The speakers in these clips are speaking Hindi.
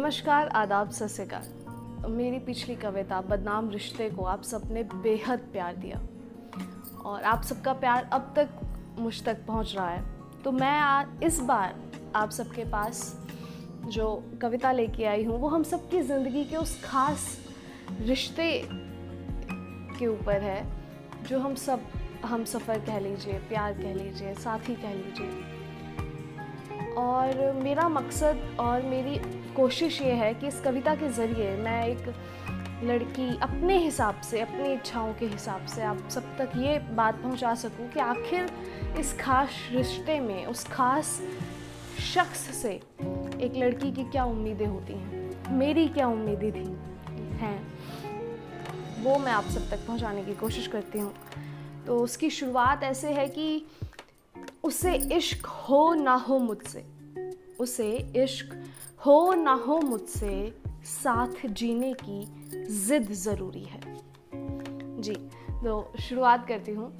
नमस्कार, आदाब, सत श्री अकाल। मेरी पिछली कविता बदनाम रिश्ते को आप सबने बेहद प्यार दिया और आप सबका प्यार अब तक मुझ तक पहुंच रहा है। तो मैं इस बार आप सबके पास जो कविता लेके आई हूँ वो हम सबकी ज़िंदगी के उस खास रिश्ते के ऊपर है जो हम सफ़र कह लीजिए, प्यार कह लीजिए, साथी कह लीजिए। और मेरा मकसद और मेरी कोशिश ये है कि इस कविता के ज़रिए मैं एक लड़की अपने हिसाब से, अपनी इच्छाओं के हिसाब से आप सब तक ये बात पहुंचा सकूं कि आखिर इस खास रिश्ते में उस खास शख्स से एक लड़की की क्या उम्मीदें होती हैं, मेरी क्या उम्मीदें थी हैं, वो मैं आप सब तक पहुंचाने की कोशिश करती हूँ। तो उसकी शुरुआत ऐसे है कि उसे इश्क हो ना हो मुझसे, उसे इश्क हो ना हो मुझसे, साथ जीने की जिद ज़रूरी है। जी, तो शुरुआत करती हूँ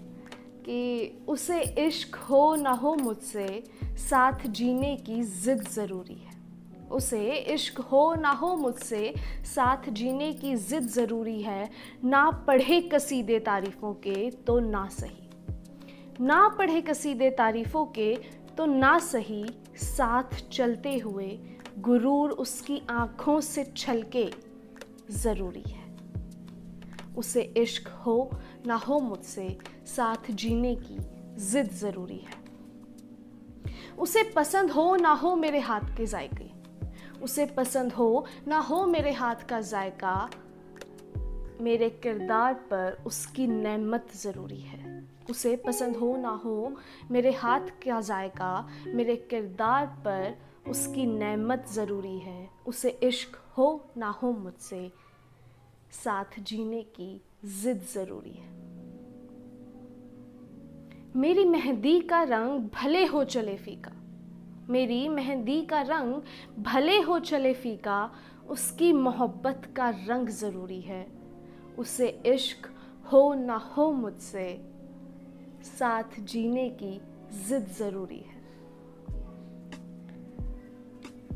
कि उसे इश्क हो ना हो मुझसे, साथ जीने की जिद ज़रूरी है। उसे इश्क हो ना हो मुझसे, साथ जीने की जिद ज़रूरी है। ना पढ़े कसीदे तारीफ़ों के तो ना सही, ना पढ़े कसीदे तारीफ़ों के तो ना सही, साथ चलते हुए गुरूर उसकी आँखों से छलके ज़रूरी है। उसे इश्क हो ना हो मुझसे, साथ जीने की जिद ज़रूरी है। उसे पसंद हो ना हो मेरे हाथ के जायके, उसे पसंद हो ना हो मेरे हाथ का जायका, मेरे किरदार पर उसकी नेमत ज़रूरी है। उसे पसंद हो ना हो मेरे हाथ का जायका, मेरे किरदार पर उसकी नेमत ज़रूरी है। उसे इश्क हो ना हो मुझसे, साथ जीने की जिद ज़रूरी है। मेरी मेहंदी का रंग भले हो चले फीका, मेरी मेहंदी का रंग भले हो चले फीका, उसकी मोहब्बत का रंग ज़रूरी है। उसे इश्क हो ना हो मुझसे, साथ जीने की जिद ज़रूरी है।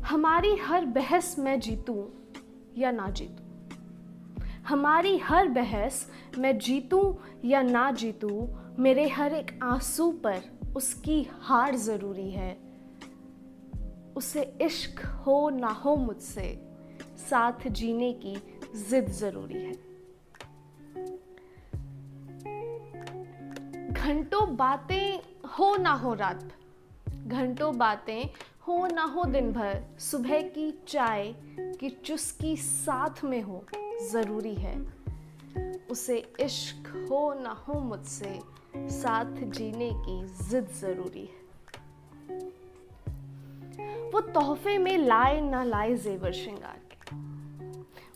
हमारी हर बहस मैं जीतूं या ना जीतूं, हमारी हर बहस मैं जीतूं या ना जीतूं, मेरे हर एक आंसू पर उसकी हार ज़रूरी है। उसे इश्क हो ना हो मुझसे, साथ जीने की जिद ज़रूरी है। घंटों बातें हो ना हो रात भर, घंटों बातें हो ना हो दिन भर, सुबह की चाय की चुस्की साथ में हो ज़रूरी है। उसे इश्क हो ना हो मुझसे, साथ जीने की जिद ज़रूरी है। वो तोहफे में लाए ना लाए जेवर श्रृंगार के,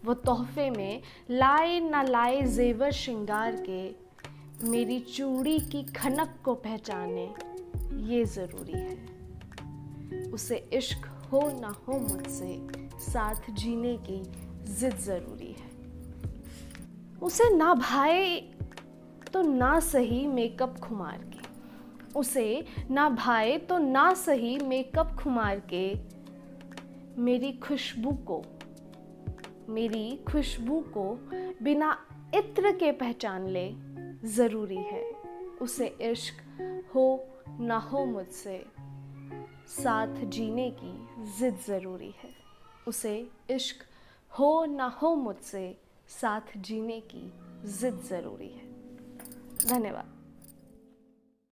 वो तोहफे में लाए ना लाए जेवर श्रृंगार के, मेरी चूड़ी की खनक को पहचाने ये ज़रूरी है। उसे इश्क हो ना हो मुझसे, साथ जीने की जिद ज़रूरी है। उसे ना भाए तो ना सही मेकअप खुमार के, उसे ना भाए तो ना सही मेकअप खुमार के, मेरी खुशबू को बिना इत्र के पहचान ले ज़रूरी है। उसे इश्क हो ना हो मुझसे, साथ जीने की जिद ज़रूरी है। उसे इश्क हो ना हो मुझसे, साथ जीने की जिद ज़रूरी है। धन्यवाद।